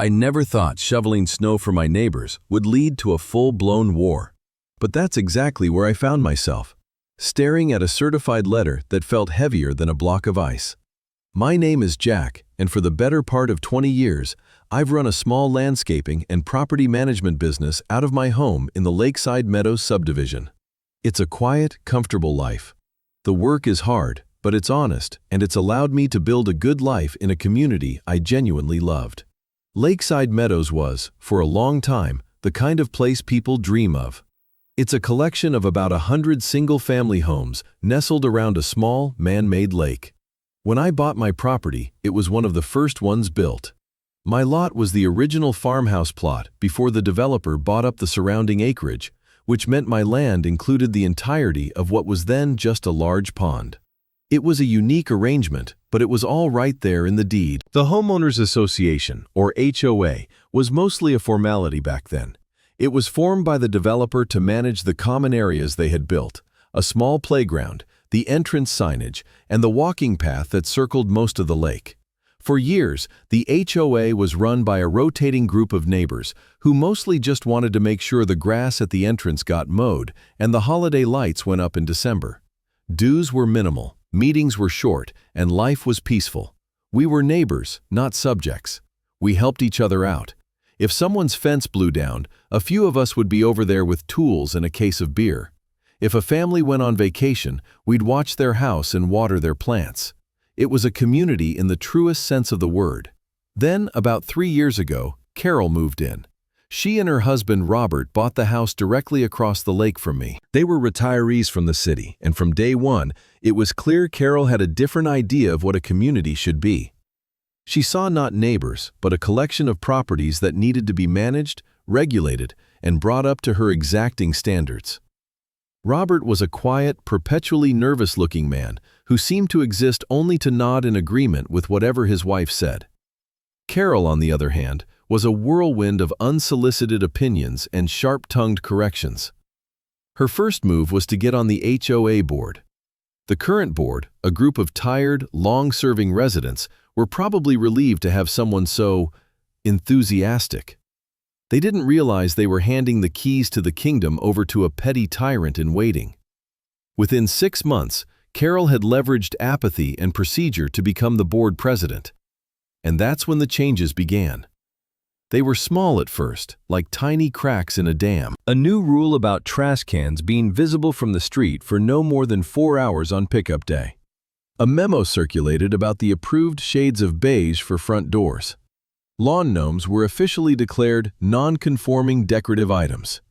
I never thought shoveling snow for my neighbors would lead to a full-blown war. But that's exactly where I found myself, staring at a certified letter that felt heavier than a block of ice. My name is Jack, and for the better part of 20 years, I've run a small landscaping and property management business out of my home in the Lakeside Meadows subdivision. It's a quiet, comfortable life. The work is hard, but it's honest, and it's allowed me to build a good life in a community I genuinely loved. Lakeside Meadows was, for a long time, the kind of place people dream of. It's a collection of about 100 single-family homes nestled around a small, man-made lake. When I bought my property, it was one of the first ones built. My lot was the original farmhouse plot before the developer bought up the surrounding acreage, which meant my land included the entirety of what was then just a large pond. It was a unique arrangement, but it was all right there in the deed. The Homeowners Association, or HOA, was mostly a formality back then. It was formed by the developer to manage the common areas they had built, a small playground, the entrance signage, and the walking path that circled most of the lake. For years, the HOA was run by a rotating group of neighbors who mostly just wanted to make sure the grass at the entrance got mowed and the holiday lights went up in December. Dues were minimal, meetings were short, and life was peaceful. We were neighbors, not subjects. We helped each other out. If someone's fence blew down, a few of us would be over there with tools and a case of beer. If a family went on vacation, we'd watch their house and water their plants. It was a community in the truest sense of the word. Then, about 3 years ago, Carol moved in. She and her husband Robert bought the house directly across the lake from me. They were retirees from the city, and from day one, it was clear Carol had a different idea of what a community should be. She saw not neighbors, but a collection of properties that needed to be managed, regulated, and brought up to her exacting standards. Robert was a quiet, perpetually nervous-looking man who seemed to exist only to nod in agreement with whatever his wife said. Carol, on the other hand, was a whirlwind of unsolicited opinions and sharp-tongued corrections. Her first move was to get on the HOA board. The current board, a group of tired, long-serving residents, were probably relieved to have someone so enthusiastic. They didn't realize they were handing the keys to the kingdom over to a petty tyrant in waiting. Within 6 months, Carol had leveraged apathy and procedure to become the board president. And that's when the changes began. They were small at first, like tiny cracks in a dam. A new rule about trash cans being visible from the street for no more than 4 hours on pickup day. A memo circulated about the approved shades of beige for front doors. Lawn gnomes were officially declared non-conforming decorative items.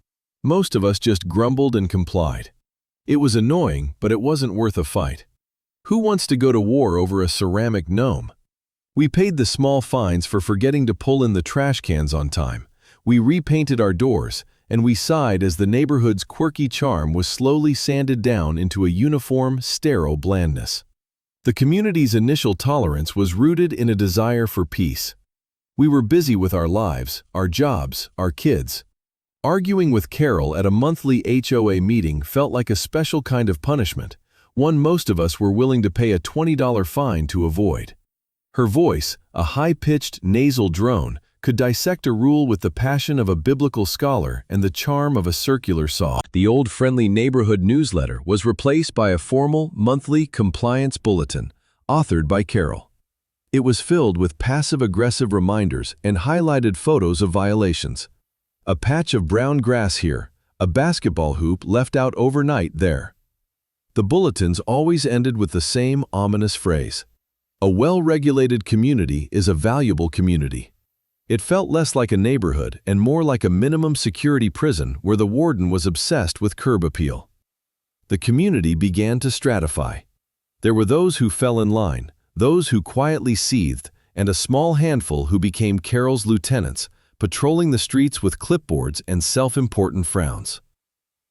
Most of us just grumbled and complied. It was annoying, but it wasn't worth a fight. Who wants to go to war over a ceramic gnome? We paid the small fines for forgetting to pull in the trash cans on time. We repainted our doors, and we sighed as the neighborhood's quirky charm was slowly sanded down into a uniform, sterile blandness. The community's initial tolerance was rooted in a desire for peace. We were busy with our lives, our jobs, our kids. Arguing with Carol at a monthly HOA meeting felt like a special kind of punishment, one most of us were willing to pay a $20 fine to avoid. Her voice, a high-pitched nasal drone, could dissect a rule with the passion of a biblical scholar and the charm of a circular saw. The old friendly neighborhood newsletter was replaced by a formal, monthly compliance bulletin, authored by Carol. It was filled with passive-aggressive reminders and highlighted photos of violations. A patch of brown grass here, a basketball hoop left out overnight there. The bulletins always ended with the same ominous phrase: "A well-regulated community is a valuable community." It felt less like a neighborhood and more like a minimum security prison where the warden was obsessed with curb appeal. The community began to stratify. There were those who fell in line, those who quietly seethed, and a small handful who became Carol's lieutenants, patrolling the streets with clipboards and self-important frowns.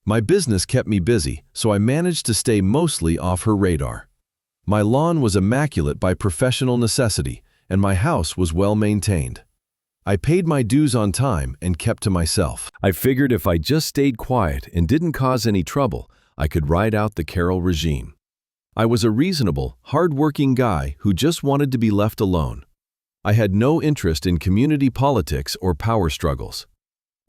My business kept me busy, so I managed to stay mostly off her radar. My lawn was immaculate by professional necessity, and my house was well maintained. I paid my dues on time and kept to myself. I figured if I just stayed quiet and didn't cause any trouble, I could ride out the Carol regime. I was a reasonable, hard-working guy who just wanted to be left alone. I had no interest in community politics or power struggles.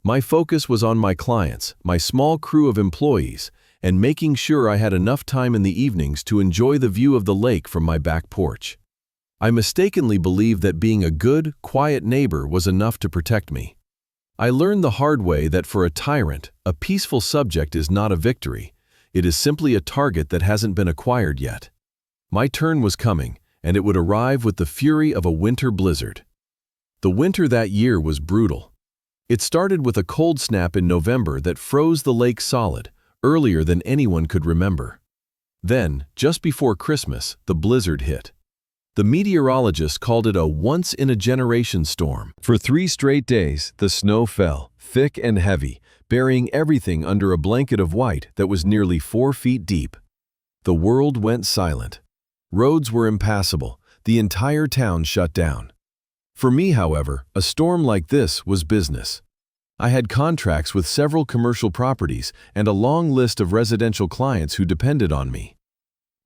My focus was on my clients, my small crew of employees, and making sure I had enough time in the evenings to enjoy the view of the lake from my back porch. I mistakenly believed that being a good, quiet neighbor was enough to protect me. I learned the hard way that for a tyrant, a peaceful subject is not a victory. It is simply a target that hasn't been acquired yet. My turn was coming, and it would arrive with the fury of a winter blizzard. The winter that year was brutal. It started with a cold snap in November that froze the lake solid, earlier than anyone could remember. Then, just before Christmas, the blizzard hit. The meteorologists called it a once-in-a-generation storm. For 3 straight days, the snow fell, thick and heavy, burying everything under a blanket of white that was nearly 4 feet deep. The world went silent. Roads were impassable. The entire town shut down. For me, however, a storm like this was business. I had contracts with several commercial properties and a long list of residential clients who depended on me.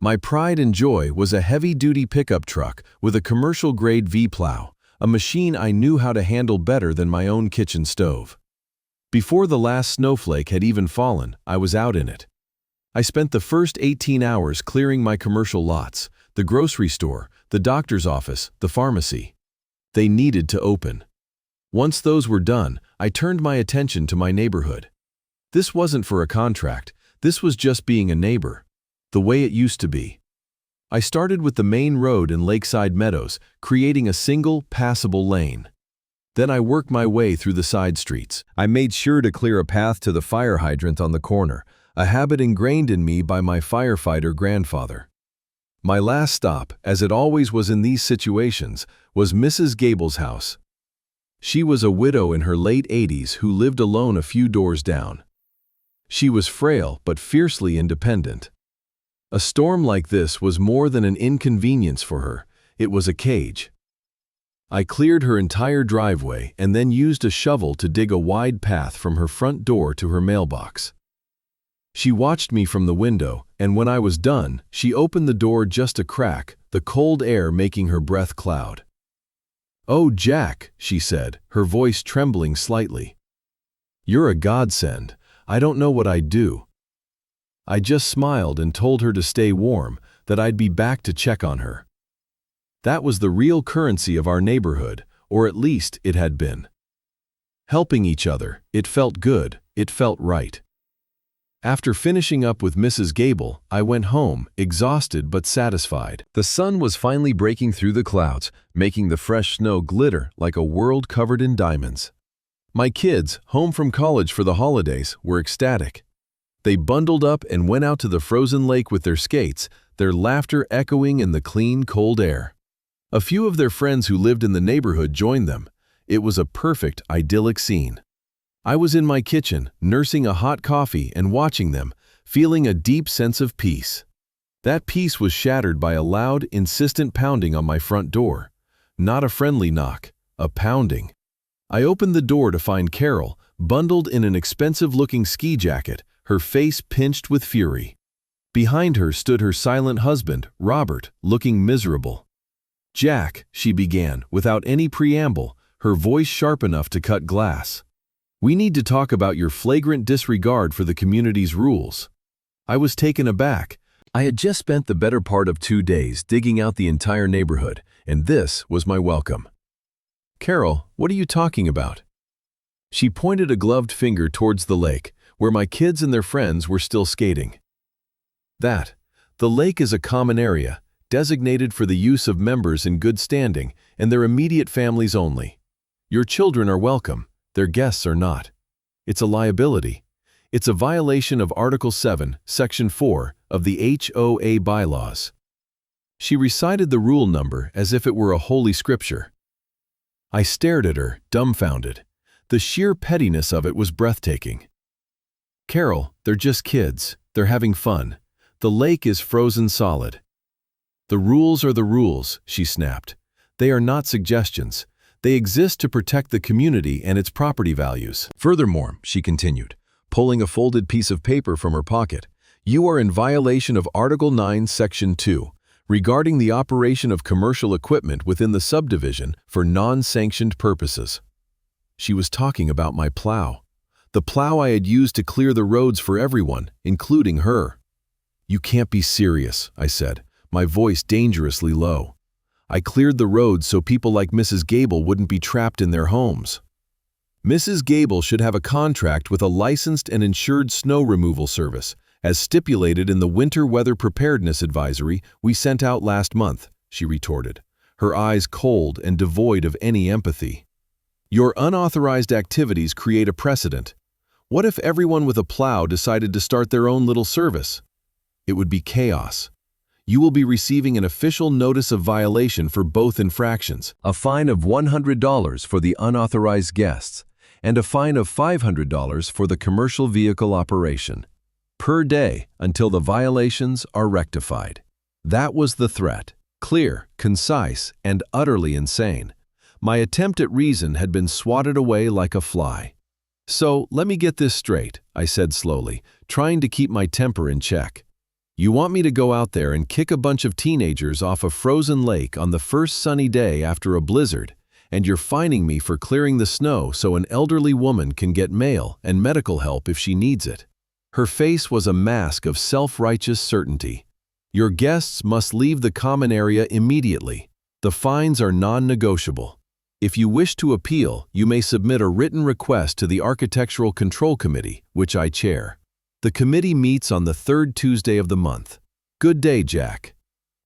My pride and joy was a heavy-duty pickup truck with a commercial-grade V-plow, a machine I knew how to handle better than my own kitchen stove. Before the last snowflake had even fallen, I was out in it. I spent the first 18 hours clearing my commercial lots, the grocery store, the doctor's office, the pharmacy. They needed to open. Once those were done, I turned my attention to my neighborhood. This wasn't for a contract, this was just being a neighbor. The way it used to be. I started with the main road in Lakeside Meadows, creating a single, passable lane. Then I worked my way through the side streets. I made sure to clear a path to the fire hydrant on the corner, a habit ingrained in me by my firefighter grandfather. My last stop, as it always was in these situations, was Mrs. Gable's house. She was a widow in her late 80s who lived alone a few doors down. She was frail but fiercely independent. A storm like this was more than an inconvenience for her, it was a cage. I cleared her entire driveway and then used a shovel to dig a wide path from her front door to her mailbox. She watched me from the window, and when I was done, she opened the door just a crack, the cold air making her breath cloud. "Oh, Jack," she said, her voice trembling slightly. "You're a godsend. I don't know what I'd do." I just smiled and told her to stay warm, that I'd be back to check on her. That was the real currency of our neighborhood, or at least it had been. Helping each other, it felt good, it felt right. After finishing up with Mrs. Gable, I went home, exhausted but satisfied. The sun was finally breaking through the clouds, making the fresh snow glitter like a world covered in diamonds. My kids, home from college for the holidays, were ecstatic. They bundled up and went out to the frozen lake with their skates, their laughter echoing in the clean, cold air. A few of their friends who lived in the neighborhood joined them. It was a perfect, idyllic scene. I was in my kitchen, nursing a hot coffee and watching them, feeling a deep sense of peace. That peace was shattered by a loud, insistent pounding on my front door. Not a friendly knock, a pounding. I opened the door to find Carol, bundled in an expensive-looking ski jacket, her face pinched with fury. Behind her stood her silent husband, Robert, looking miserable. "Jack," she began, without any preamble, her voice sharp enough to cut glass. "We need to talk about your flagrant disregard for the community's rules." I was taken aback. I had just spent the better part of 2 days digging out the entire neighborhood, and this was my welcome. "Carol, what are you talking about?" She pointed a gloved finger towards the lake, where my kids and their friends were still skating. The lake is a common area, designated for the use of members in good standing and their immediate families only. Your children are welcome, their guests are not. It's a liability. It's a violation of Article 7, Section 4 of the HOA bylaws. She recited the rule number as if it were a holy scripture. I stared at her, dumbfounded. The sheer pettiness of it was breathtaking. "Carol, they're just kids. They're having fun. The lake is frozen solid." "The rules are the rules," she snapped. "They are not suggestions. They exist to protect the community and its property values." "Furthermore," she continued, pulling a folded piece of paper from her pocket, "you are in violation of Article 9, Section 2, regarding the operation of commercial equipment within the subdivision for non-sanctioned purposes. She was talking about my plow, the plow I had used to clear the roads for everyone, including her. "You can't be serious," I said, my voice dangerously low. "I cleared the roads so people like Mrs. Gable wouldn't be trapped in their homes." Mrs. Gable should have a contract with a licensed and insured snow removal service, as stipulated in the Winter Weather Preparedness Advisory we sent out last month, she retorted, her eyes cold and devoid of any empathy. "Your unauthorized activities create a precedent. What if everyone with a plow decided to start their own little service? It would be chaos. You will be receiving an official notice of violation for both infractions, a fine of $100 for the unauthorized guests, and a fine of $500 for the commercial vehicle operation, per day until the violations are rectified." That was the threat, clear, concise, and utterly insane. My attempt at reason had been swatted away like a fly. "So, let me get this straight," I said slowly, trying to keep my temper in check. "You want me to go out there and kick a bunch of teenagers off a frozen lake on the first sunny day after a blizzard, and you're fining me for clearing the snow so an elderly woman can get mail and medical help if she needs it." Her face was a mask of self-righteous certainty. "Your guests must leave the common area immediately. The fines are non-negotiable. If you wish to appeal, you may submit a written request to the Architectural Control Committee, which I chair. The committee meets on the third Tuesday of the month. Good day, Jack."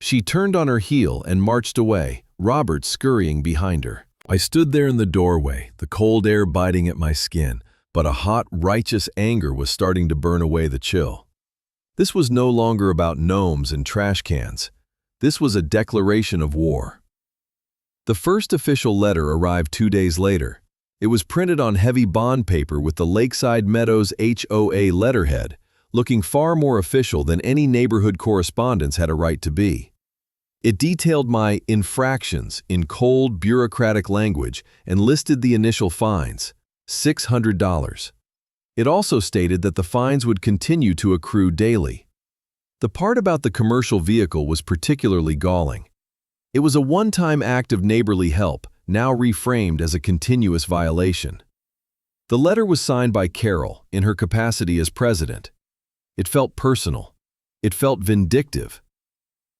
She turned on her heel and marched away, Robert scurrying behind her. I stood there in the doorway, the cold air biting at my skin, but a hot, righteous anger was starting to burn away the chill. This was no longer about gnomes and trash cans. This was a declaration of war. The first official letter arrived 2 days later. It was printed on heavy bond paper with the Lakeside Meadows HOA letterhead, looking far more official than any neighborhood correspondence had a right to be. It detailed my infractions in cold, bureaucratic language and listed the initial fines, $600. It also stated that the fines would continue to accrue daily. The part about the commercial vehicle was particularly galling. It was a one-time act of neighborly help, now reframed as a continuous violation. The letter was signed by Carol in her capacity as president. It felt personal. It felt vindictive.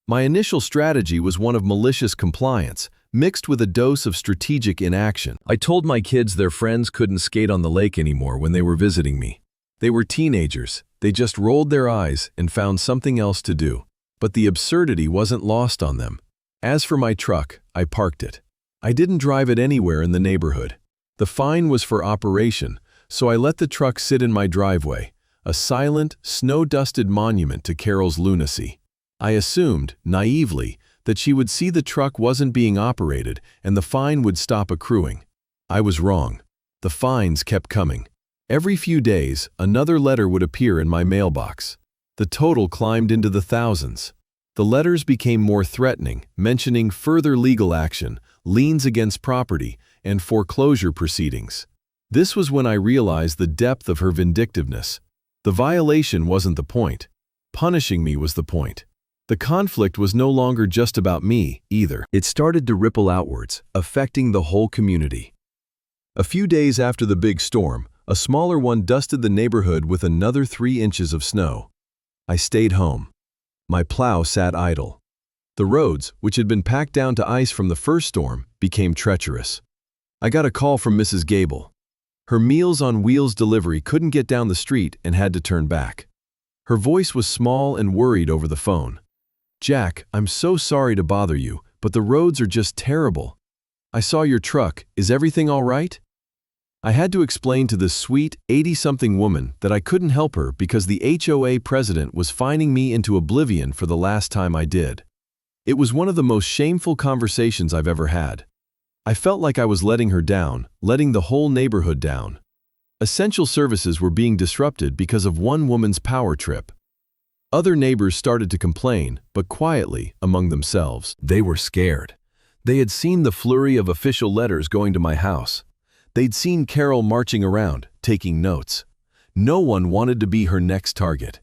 My initial strategy was one of malicious compliance, mixed with a dose of strategic inaction. I told my kids their friends couldn't skate on the lake anymore when they were visiting me. They were teenagers. They just rolled their eyes and found something else to do. But the absurdity wasn't lost on them. As for my truck, I parked it. I didn't drive it anywhere in the neighborhood. The fine was for operation, so I let the truck sit in my driveway, a silent, snow-dusted monument to Carol's lunacy. I assumed, naively, that she would see the truck wasn't being operated and the fine would stop accruing. I was wrong. The fines kept coming. Every few days, another letter would appear in my mailbox. The total climbed into the thousands. The letters became more threatening, mentioning further legal action, liens against property, and foreclosure proceedings. This was when I realized the depth of her vindictiveness. The violation wasn't the point. Punishing me was the point. The conflict was no longer just about me, either. It started to ripple outwards, affecting the whole community. A few days after the big storm, a smaller one dusted the neighborhood with another 3 inches of snow. I stayed home. My plow sat idle. The roads, which had been packed down to ice from the first storm, became treacherous. I got a call from Mrs. Gable. Her Meals on Wheels delivery couldn't get down the street and had to turn back. Her voice was small and worried over the phone. "Jack, I'm so sorry to bother you, but the roads are just terrible. I saw your truck. Is everything all right?" I had to explain to this sweet, 80-something woman that I couldn't help her because the HOA president was fining me into oblivion for the last time I did. It was one of the most shameful conversations I've ever had. I felt like I was letting her down, letting the whole neighborhood down. Essential services were being disrupted because of one woman's power trip. Other neighbors started to complain, but quietly, among themselves. They were scared. They had seen the flurry of official letters going to my house. They'd seen Carol marching around, taking notes. No one wanted to be her next target.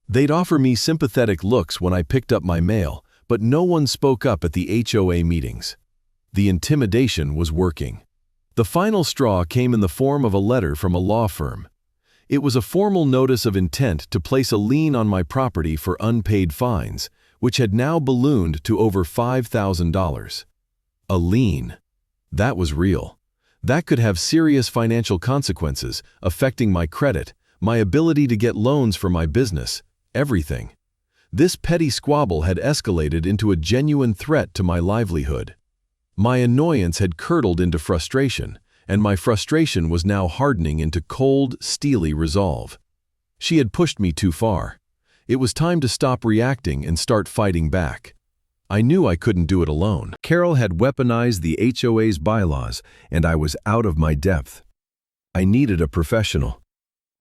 They'd offer me sympathetic looks when I picked up my mail, but no one spoke up at the HOA meetings. The intimidation was working. The final straw came in the form of a letter from a law firm. It was a formal notice of intent to place a lien on my property for unpaid fines, which had now ballooned to over $5,000. A lien. That was real. That could have serious financial consequences, affecting my credit, my ability to get loans for my business, everything. This petty squabble had escalated into a genuine threat to my livelihood. My annoyance had curdled into frustration, and my frustration was now hardening into cold, steely resolve. She had pushed me too far. It was time to stop reacting and start fighting back. I knew I couldn't do it alone. Carol had weaponized the HOA's bylaws, and I was out of my depth. I needed a professional.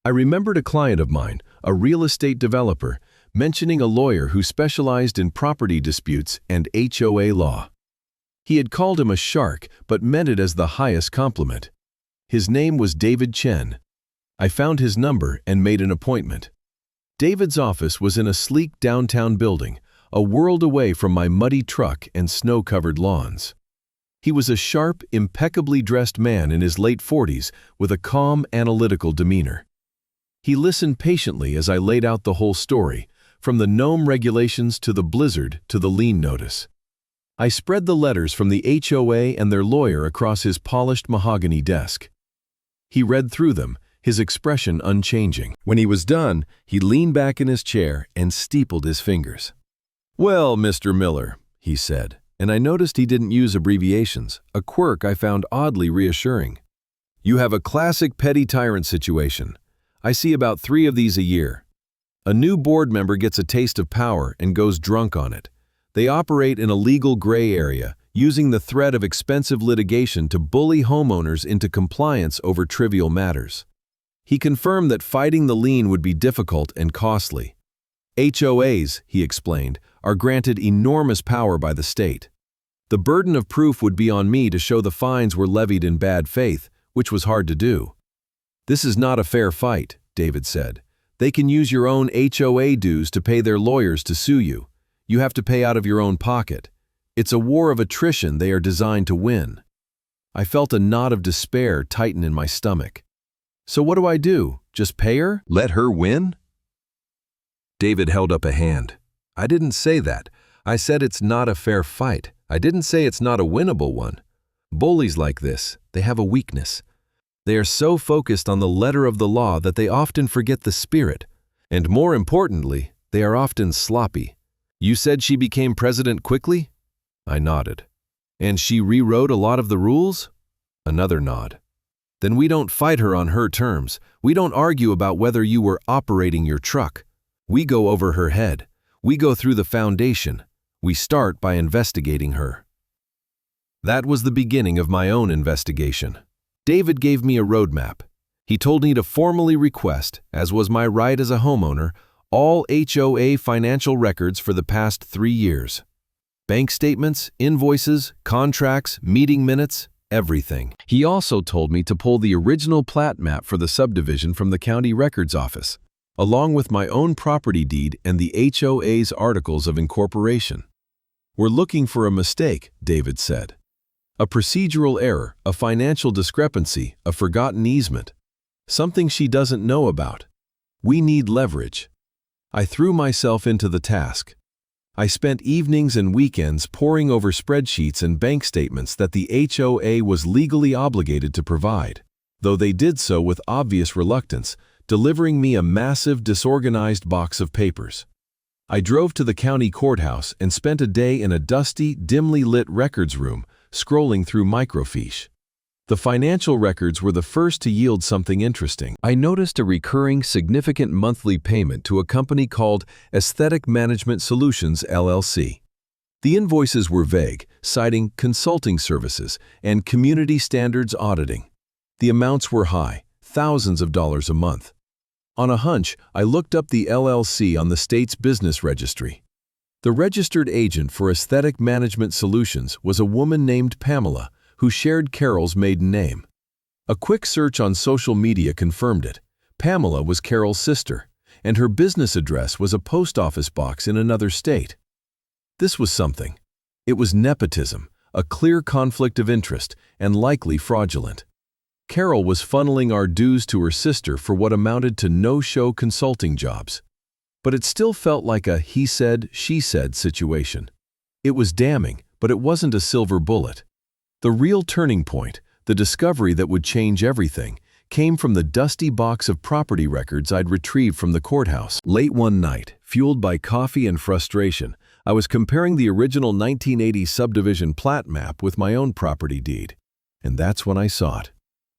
I remembered a client of mine, a real estate developer, mentioning a lawyer who specialized in property disputes and HOA law. He had called him a shark, but meant it as the highest compliment. His name was David Chen. I found his number and made an appointment. David's office was in a sleek downtown building, a world away from my muddy truck and snow-covered lawns. He was a sharp, impeccably dressed man in his late 40s with a calm, analytical demeanor. He listened patiently as I laid out the whole story, from the gnome regulations to the blizzard to the lien notice. I spread the letters from the HOA and their lawyer across his polished mahogany desk. He read through them, his expression unchanging. When he was done, he leaned back in his chair and steepled his fingers. "Well, Mr. Miller," he said, and I noticed he didn't use abbreviations, a quirk I found oddly reassuring. "You have a classic petty tyrant situation. I see about 3 of these a year. A new board member gets a taste of power and goes drunk on it. They operate in a legal gray area, using the threat of expensive litigation to bully homeowners into compliance over trivial matters." He confirmed that fighting the lien would be difficult and costly. HOAs, he explained, are granted enormous power by the state. The burden of proof would be on me to show the fines were levied in bad faith, which was hard to do. "This is not a fair fight," David said. "They can use your own HOA dues to pay their lawyers to sue you. You have to pay out of your own pocket. It's a war of attrition they are designed to win." I felt a knot of despair tighten in my stomach. "So what do I do? Just pay her? Let her win?" David held up a hand. "I didn't say that. I said it's not a fair fight. I didn't say it's not a winnable one. Bullies like this, they have a weakness. They are so focused on the letter of the law that they often forget the spirit. And more importantly, they are often sloppy. You said she became president quickly?" I nodded. "And she rewrote a lot of the rules?" Another nod. "Then we don't fight her on her terms. We don't argue about whether you were operating your truck. We go over her head. We go through the foundation. We start by investigating her." That was the beginning of my own investigation. David gave me a roadmap. He told me to formally request, as was my right as a homeowner, all HOA financial records for the past 3 years. Bank statements, invoices, contracts, meeting minutes, everything. He also told me to pull the original plat map for the subdivision from the county records office, along with my own property deed and the HOA's articles of incorporation. "We're looking for a mistake," David said. "A procedural error, a financial discrepancy, a forgotten easement. Something she doesn't know about. We need leverage." I threw myself into the task. I spent evenings and weekends poring over spreadsheets and bank statements that the HOA was legally obligated to provide, though they did so with obvious reluctance, delivering me a massive, disorganized box of papers. I drove to the county courthouse and spent a day in a dusty, dimly lit records room, scrolling through microfiche. The financial records were the first to yield something interesting. I noticed a recurring, significant monthly payment to a company called Aesthetic Management Solutions, LLC. The invoices were vague, citing consulting services and community standards auditing. The amounts were high, thousands of dollars a month. On a hunch, I looked up the LLC on the state's business registry. The registered agent for Aesthetic Management Solutions was a woman named Pamela, who shared Carol's maiden name. A quick search on social media confirmed it. Pamela was Carol's sister, and her business address was a post office box in another state. This was something. It was nepotism, a clear conflict of interest, and likely fraudulent. Carol was funneling our dues to her sister for what amounted to no-show consulting jobs. But it still felt like a he said, she said situation. It was damning, but it wasn't a silver bullet. The real turning point, the discovery that would change everything, came from the dusty box of property records I'd retrieved from the courthouse. Late one night, fueled by coffee and frustration, I was comparing the original 1980 subdivision plat map with my own property deed. And that's when I saw it.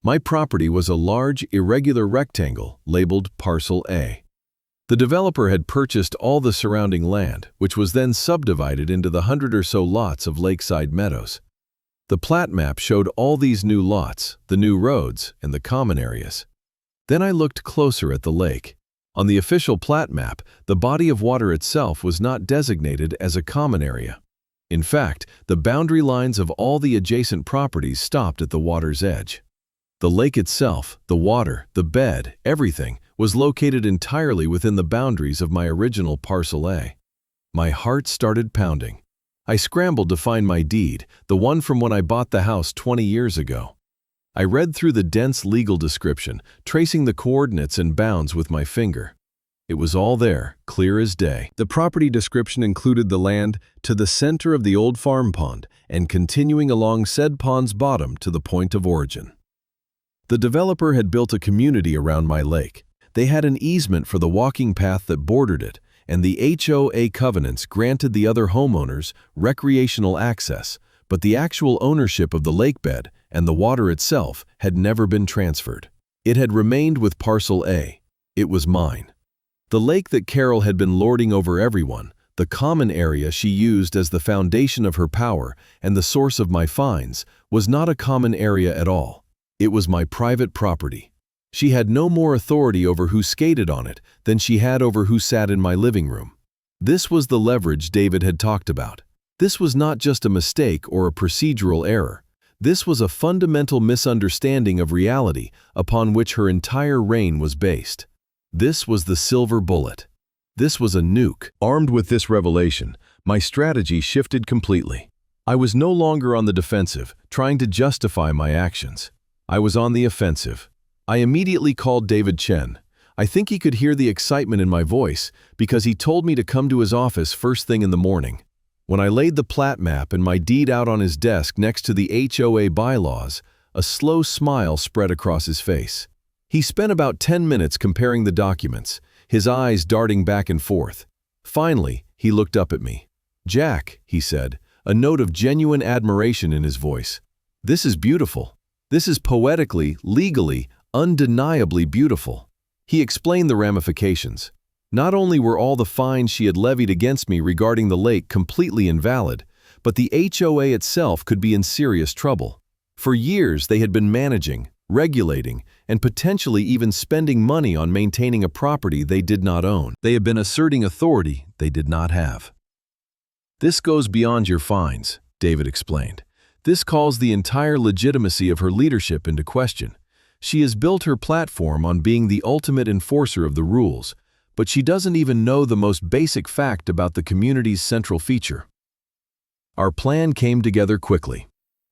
My property was a large, irregular rectangle labeled Parcel A. The developer had purchased all the surrounding land, which was then subdivided into the 100 or so lots of lakeside meadows. The plat map showed all these new lots, the new roads, and the common areas. Then I looked closer at the lake. On the official plat map, the body of water itself was not designated as a common area. In fact, the boundary lines of all the adjacent properties stopped at the water's edge. The lake itself, the water, the bed, everything, was located entirely within the boundaries of my original Parcel A. My heart started pounding. I scrambled to find my deed, the one from when I bought the house 20 years ago. I read through the dense legal description, tracing the coordinates and bounds with my finger. It was all there, clear as day. The property description included the land to the center of the old farm pond and continuing along said pond's bottom to the point of origin. The developer had built a community around my lake. They had an easement for the walking path that bordered it, and the HOA covenants granted the other homeowners recreational access, but the actual ownership of the lakebed and the water itself had never been transferred. It had remained with Parcel A. It was mine. The lake that Carol had been lording over everyone, the common area she used as the foundation of her power and the source of my fines, was not a common area at all. It was my private property. She had no more authority over who skated on it than she had over who sat in my living room. This was the leverage David had talked about. This was not just a mistake or a procedural error. This was a fundamental misunderstanding of reality upon which her entire reign was based. This was the silver bullet. This was a nuke. Armed with this revelation, my strategy shifted completely. I was no longer on the defensive, trying to justify my actions. I was on the offensive. I immediately called David Chen. I think he could hear the excitement in my voice because he told me to come to his office first thing in the morning. When I laid the plat map and my deed out on his desk next to the HOA bylaws, a slow smile spread across his face. He spent about 10 minutes comparing the documents, his eyes darting back and forth. Finally, he looked up at me. "Jack," he said, a note of genuine admiration in his voice. "This is beautiful. This is poetically, legally, undeniably beautiful." He explained the ramifications. Not only were all the fines she had levied against me regarding the lake completely invalid, but the HOA itself could be in serious trouble. For years they had been managing, regulating, and potentially even spending money on maintaining a property they did not own. They had been asserting authority they did not have. "This goes beyond your fines," David explained. "This calls the entire legitimacy of her leadership into question. She has built her platform on being the ultimate enforcer of the rules, but she doesn't even know the most basic fact about the community's central feature." Our plan came together quickly.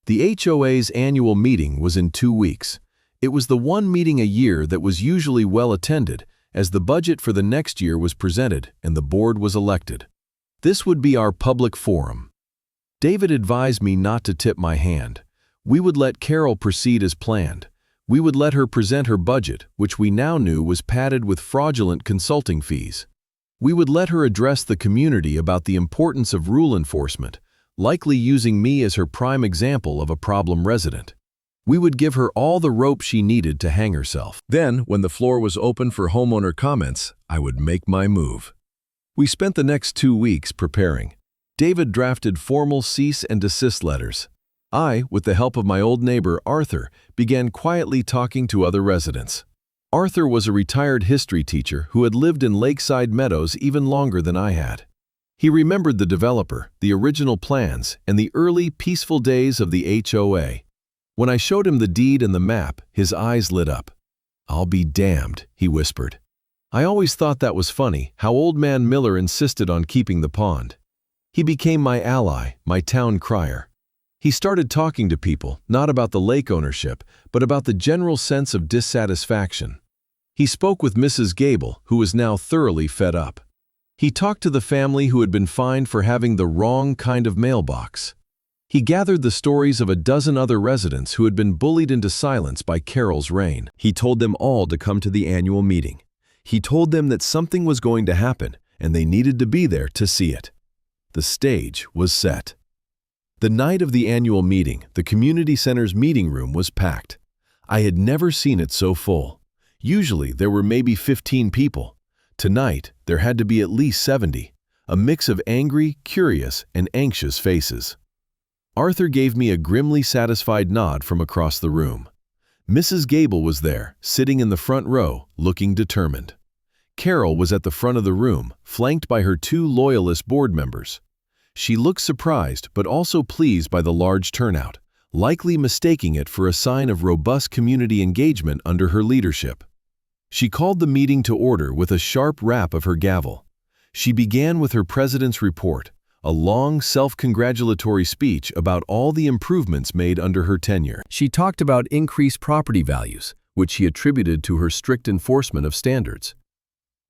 The HOA's annual meeting was in 2 weeks. It was the one meeting a year that was usually well attended, as the budget for the next year was presented and the board was elected. This would be our public forum. David advised me not to tip my hand. We would let Carol proceed as planned. We would let her present her budget, which we now knew was padded with fraudulent consulting fees. We would let her address the community about the importance of rule enforcement, likely using me as her prime example of a problem resident. We would give her all the rope she needed to hang herself. Then, when the floor was open for homeowner comments, I would make my move. We spent the next 2 weeks preparing. David drafted formal cease and desist letters. I, with the help of my old neighbor Arthur, began quietly talking to other residents. Arthur was a retired history teacher who had lived in Lakeside Meadows even longer than I had. He remembered the developer, the original plans, and the early, peaceful days of the HOA. When I showed him the deed and the map, his eyes lit up. "I'll be damned," he whispered. I always thought that was funny, how Old Man Miller insisted on keeping the pond. He became my ally, my town crier. He started talking to people, not about the lake ownership, but about the general sense of dissatisfaction. He spoke with Mrs. Gable, who was now thoroughly fed up. He talked to the family who had been fined for having the wrong kind of mailbox. He gathered the stories of a dozen other residents who had been bullied into silence by Carol's reign. He told them all to come to the annual meeting. He told them that something was going to happen, and they needed to be there to see it. The stage was set. The night of the annual meeting, the community center's meeting room was packed. I had never seen it so full. Usually there were maybe 15 people. Tonight, there had to be at least 70, a mix of angry, curious, and anxious faces. Arthur gave me a grimly satisfied nod from across the room. Mrs. Gable was there, sitting in the front row, looking determined. Carol was at the front of the room, flanked by her 2 loyalist board members. She looked surprised but also pleased by the large turnout, likely mistaking it for a sign of robust community engagement under her leadership. She called the meeting to order with a sharp rap of her gavel. She began with her president's report, a long self-congratulatory speech about all the improvements made under her tenure. She talked about increased property values, which she attributed to her strict enforcement of standards.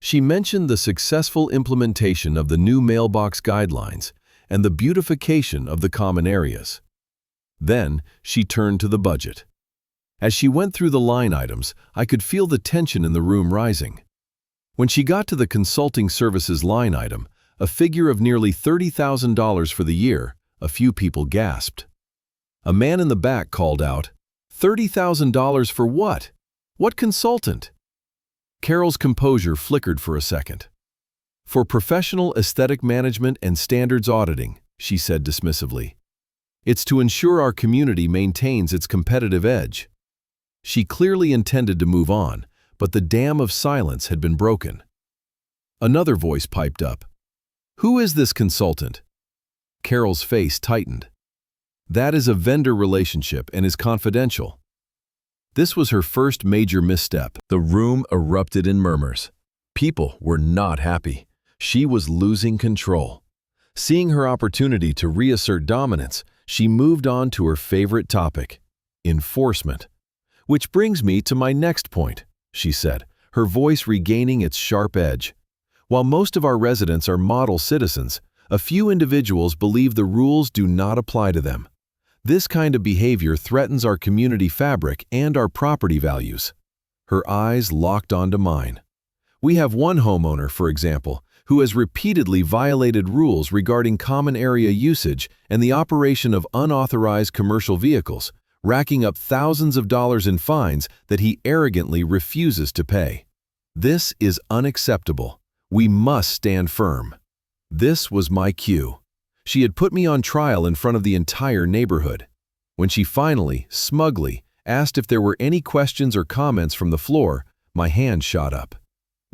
She mentioned the successful implementation of the new mailbox guidelines and the beautification of the common areas. Then, she turned to the budget. As she went through the line items, I could feel the tension in the room rising. When she got to the consulting services line item, a figure of nearly $30,000 for the year, a few people gasped. A man in the back called out, "$30,000 for what? What consultant?" Carol's composure flickered for a second. "For professional aesthetic management and standards auditing," she said dismissively. "It's to ensure our community maintains its competitive edge." She clearly intended to move on, but the dam of silence had been broken. Another voice piped up. "Who is this consultant?" Carol's face tightened. "That is a vendor relationship and is confidential." This was her first major misstep. The room erupted in murmurs. People were not happy. She was losing control. Seeing her opportunity to reassert dominance, she moved on to her favorite topic, enforcement. "Which brings me to my next point," she said, her voice regaining its sharp edge. "While most of our residents are model citizens, a few individuals believe the rules do not apply to them. This kind of behavior threatens our community fabric and our property values." Her eyes locked onto mine. "We have one homeowner, for example, who has repeatedly violated rules regarding common area usage and the operation of unauthorized commercial vehicles, racking up thousands of dollars in fines that he arrogantly refuses to pay. This is unacceptable. We must stand firm." This was my cue. She had put me on trial in front of the entire neighborhood. When she finally, smugly, asked if there were any questions or comments from the floor, my hand shot up.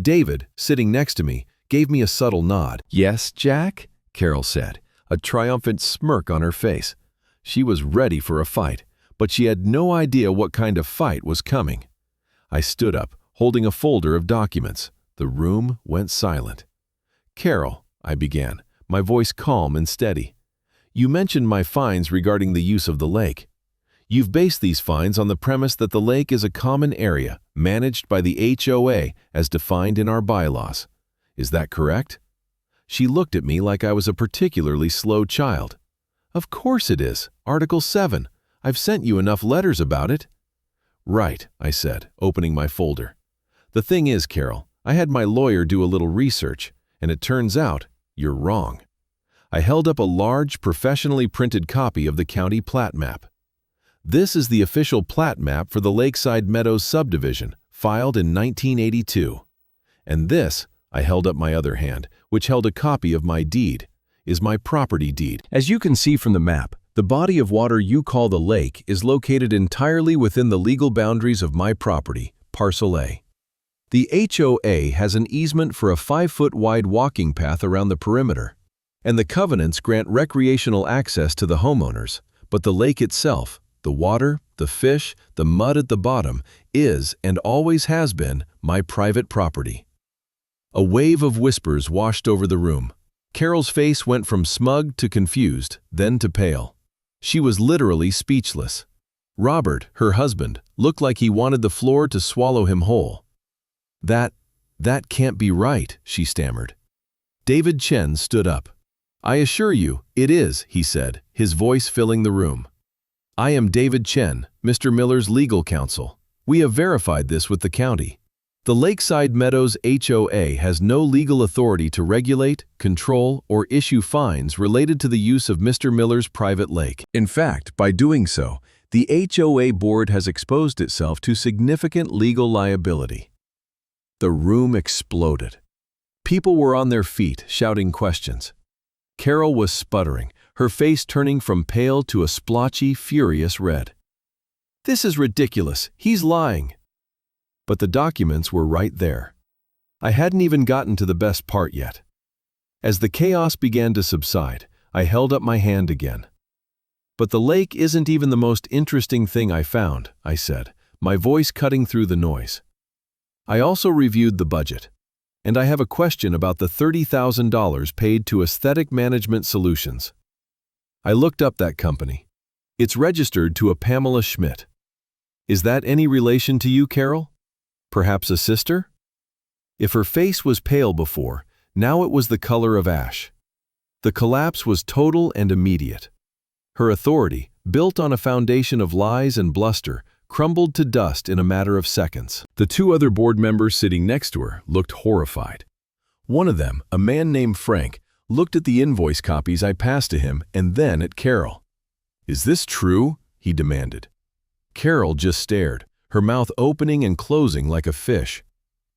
David, sitting next to me, gave me a subtle nod. "Yes, Jack?" Carol said, a triumphant smirk on her face. She was ready for a fight, but she had no idea what kind of fight was coming. I stood up, holding a folder of documents. The room went silent. "Carol," I began, my voice calm and steady. "You mentioned my fines regarding the use of the lake. You've based these fines on the premise that the lake is a common area managed by the HOA as defined in our bylaws. Is that correct?" She looked at me like I was a particularly slow child. "Of course it is. Article 7. I've sent you enough letters about it." "Right," I said, opening my folder. "The thing is, Carol, I had my lawyer do a little research, and it turns out you're wrong." I held up a large, professionally printed copy of the county plat map. "This is the official plat map for the Lakeside Meadows subdivision, filed in 1982. And this," I held up my other hand, which held a copy of my deed, "is my property deed. As you can see from the map, the body of water you call the lake is located entirely within the legal boundaries of my property, Parcel A. The HOA has an easement for a 5-foot-wide walking path around the perimeter, and the covenants grant recreational access to the homeowners, but the lake itself, the water, the fish, the mud at the bottom, is and always has been my private property." A wave of whispers washed over the room. Carol's face went from smug to confused, then to pale. She was literally speechless. Robert, her husband, looked like he wanted the floor to swallow him whole. That can't be right," she stammered. David Chen stood up. "I assure you, it is," he said, his voice filling the room. "I am David Chen, Mr. Miller's legal counsel. We have verified this with the county. The Lakeside Meadows HOA has no legal authority to regulate, control, or issue fines related to the use of Mr. Miller's private lake. In fact, by doing so, the HOA board has exposed itself to significant legal liability." The room exploded. People were on their feet, shouting questions. Carol was sputtering, her face turning from pale to a splotchy, furious red. "This is ridiculous. He's lying." But the documents were right there. I hadn't even gotten to the best part yet. As the chaos began to subside, I held up my hand again. "But the lake isn't even the most interesting thing I found," I said, my voice cutting through the noise. "I also reviewed the budget, and I have a question about the $30,000 paid to Aesthetic Management Solutions." I looked up that company. It's registered to a Pamela Schmidt. "Is that any relation to you, Carol? Perhaps a sister?" If her face was pale before, now it was the color of ash. The collapse was total and immediate. Her authority, built on a foundation of lies and bluster, crumbled to dust in a matter of seconds. The two other board members sitting next to her looked horrified. One of them, a man named Frank, looked at the invoice copies I passed to him and then at Carol. "Is this true?" he demanded. Carol just stared, her mouth opening and closing like a fish.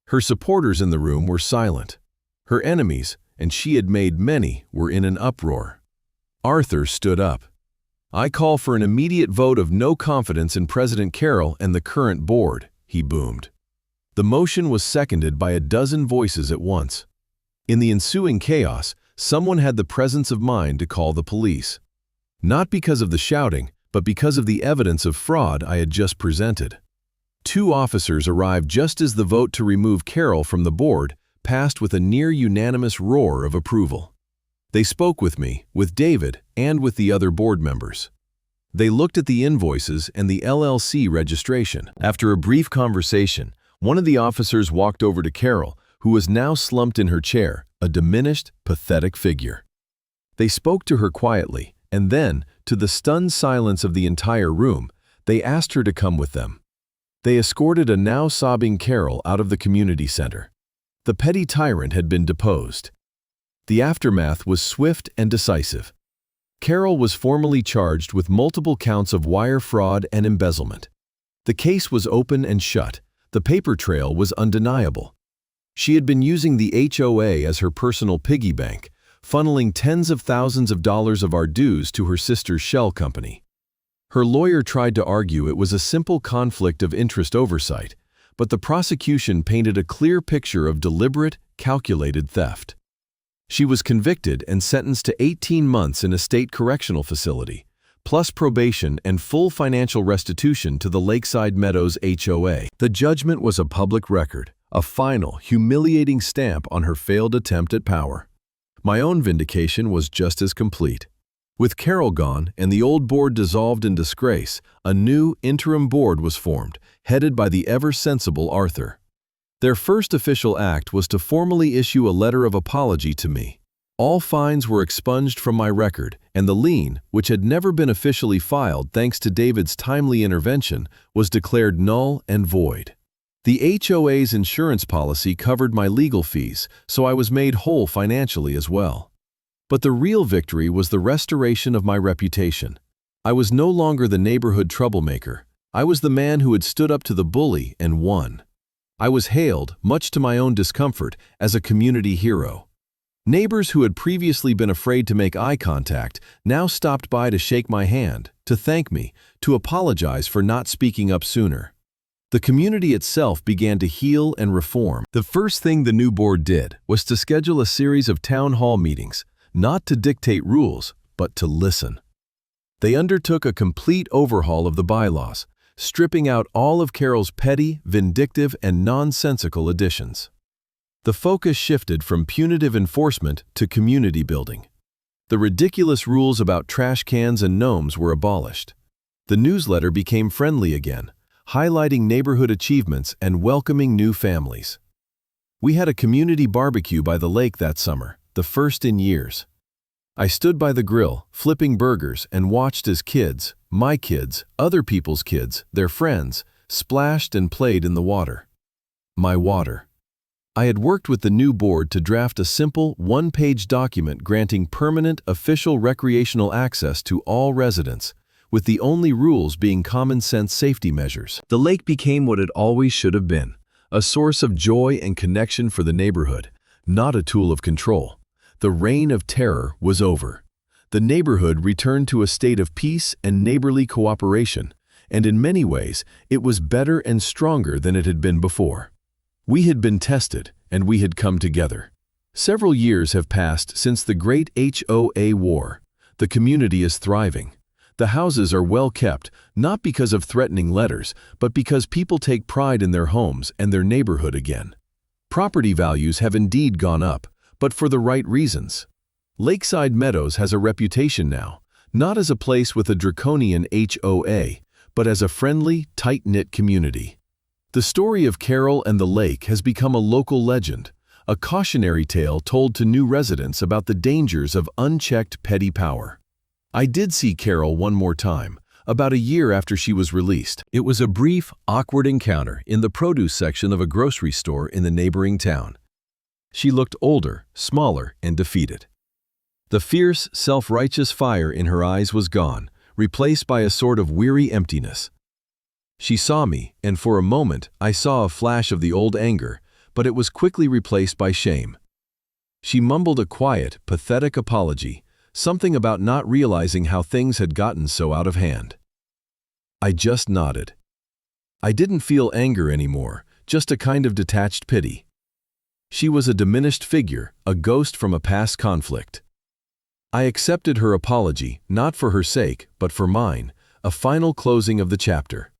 Her supporters in the room were silent. Her enemies, and she had made many, were in an uproar. Arthur stood up. "I call for an immediate vote of no confidence in President Carol and the current board," he boomed. The motion was seconded by a dozen voices at once. In the ensuing chaos, someone had the presence of mind to call the police. Not because of the shouting, but because of the evidence of fraud I had just presented. 2 officers arrived just as the vote to remove Carol from the board passed with a near-unanimous roar of approval. They spoke with me, with David, and with the other board members. They looked at the invoices and the LLC registration. After a brief conversation, one of the officers walked over to Carol, who was now slumped in her chair, a diminished, pathetic figure. They spoke to her quietly, and then, to the stunned silence of the entire room, they asked her to come with them. They escorted a now sobbing Carol out of the community center. The petty tyrant had been deposed. The aftermath was swift and decisive. Carol was formally charged with multiple counts of wire fraud and embezzlement. The case was open and shut. The paper trail was undeniable. She had been using the HOA as her personal piggy bank, funneling tens of thousands of dollars of our dues to her sister's shell company. Her lawyer tried to argue it was a simple conflict of interest oversight, but the prosecution painted a clear picture of deliberate, calculated theft. She was convicted and sentenced to 18 months in a state correctional facility, plus probation and full financial restitution to the Lakeside Meadows HOA. The judgment was a public record, a final, humiliating stamp on her failed attempt at power. My own vindication was just as complete. With Carol gone and the old board dissolved in disgrace, a new interim board was formed, headed by the ever-sensible Arthur. Their first official act was to formally issue a letter of apology to me. All fines were expunged from my record, and the lien, which had never been officially filed thanks to David's timely intervention, was declared null and void. The HOA's insurance policy covered my legal fees, so I was made whole financially as well. But the real victory was the restoration of my reputation. I was no longer the neighborhood troublemaker. I was the man who had stood up to the bully and won. I was hailed, much to my own discomfort, as a community hero. Neighbors who had previously been afraid to make eye contact now stopped by to shake my hand, to thank me, to apologize for not speaking up sooner. The community itself began to heal and reform. The first thing the new board did was to schedule a series of town hall meetings, not to dictate rules, but to listen. They undertook a complete overhaul of the bylaws, stripping out all of Carol's petty, vindictive, and nonsensical additions. The focus shifted from punitive enforcement to community building. The ridiculous rules about trash cans and gnomes were abolished. The newsletter became friendly again, highlighting neighborhood achievements and welcoming new families. We had a community barbecue by the lake that summer, the first in years. I stood by the grill, flipping burgers, and watched as kids, my kids, other people's kids, their friends, splashed and played in the water. My water. I had worked with the new board to draft a simple, one-page document granting permanent official recreational access to all residents, with the only rules being common-sense safety measures. The lake became what it always should have been, a source of joy and connection for the neighborhood, not a tool of control. The reign of terror was over. The neighborhood returned to a state of peace and neighborly cooperation, and in many ways, it was better and stronger than it had been before. We had been tested, and we had come together. Several years have passed since the Great HOA War. The community is thriving. The houses are well kept, not because of threatening letters, but because people take pride in their homes and their neighborhood again. Property values have indeed gone up, but for the right reasons. Lakeside Meadows has a reputation now, not as a place with a draconian HOA, but as a friendly, tight-knit community. The story of Carol and the lake has become a local legend, a cautionary tale told to new residents about the dangers of unchecked petty power. I did see Carol one more time, about a year after she was released. It was a brief, awkward encounter in the produce section of a grocery store in the neighboring town. She looked older, smaller, and defeated. The fierce, self-righteous fire in her eyes was gone, replaced by a sort of weary emptiness. She saw me, and for a moment I saw a flash of the old anger, but it was quickly replaced by shame. She mumbled a quiet, pathetic apology, something about not realizing how things had gotten so out of hand. I just nodded. I didn't feel anger anymore, just a kind of detached pity. She was a diminished figure, a ghost from a past conflict. I accepted her apology, not for her sake, but for mine, a final closing of the chapter.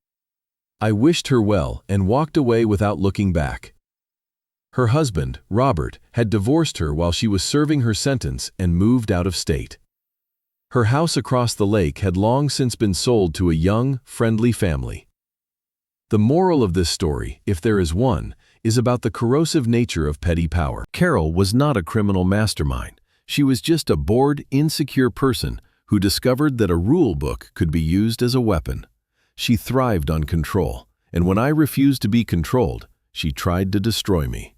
I wished her well and walked away without looking back. Her husband, Robert, had divorced her while she was serving her sentence and moved out of state. Her house across the lake had long since been sold to a young, friendly family. The moral of this story, if there is one, is about the corrosive nature of petty power. Carol was not a criminal mastermind. She was just a bored, insecure person who discovered that a rule book could be used as a weapon. She thrived on control, and when I refused to be controlled, she tried to destroy me.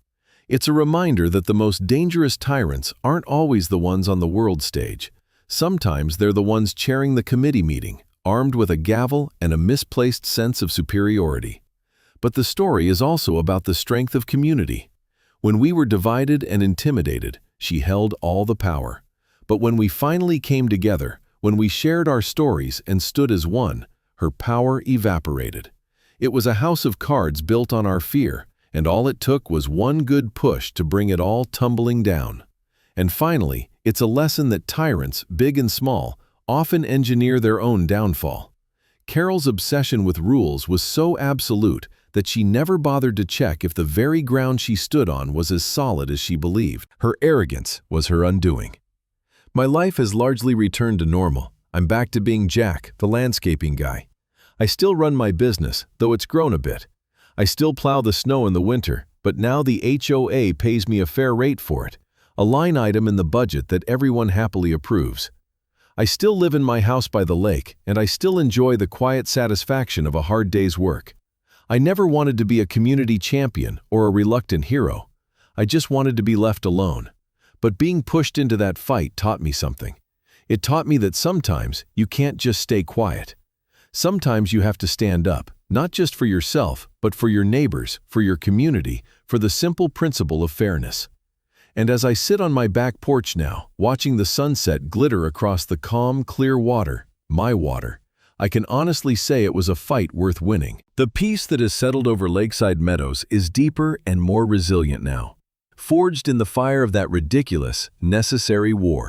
It's a reminder that the most dangerous tyrants aren't always the ones on the world stage. Sometimes they're the ones chairing the committee meeting, armed with a gavel and a misplaced sense of superiority. But the story is also about the strength of community. When we were divided and intimidated, she held all the power. But when we finally came together, when we shared our stories and stood as one, her power evaporated. It was a house of cards built on our fear, and all it took was one good push to bring it all tumbling down. And finally, it's a lesson that tyrants, big and small, often engineer their own downfall. Carol's obsession with rules was so absolute that she never bothered to check if the very ground she stood on was as solid as she believed. Her arrogance was her undoing. My life has largely returned to normal. I'm back to being Jack, the landscaping guy. I still run my business, though it's grown a bit. I still plow the snow in the winter, but now the HOA pays me a fair rate for it, a line item in the budget that everyone happily approves. I still live in my house by the lake, and I still enjoy the quiet satisfaction of a hard day's work. I never wanted to be a community champion or a reluctant hero. I just wanted to be left alone. But being pushed into that fight taught me something. It taught me that sometimes you can't just stay quiet. Sometimes you have to stand up, not just for yourself, but for your neighbors, for your community, for the simple principle of fairness. And as I sit on my back porch now, watching the sunset glitter across the calm, clear water, my water, I can honestly say it was a fight worth winning. The peace that has settled over Lakeside Meadows is deeper and more resilient now, forged in the fire of that ridiculous, necessary war.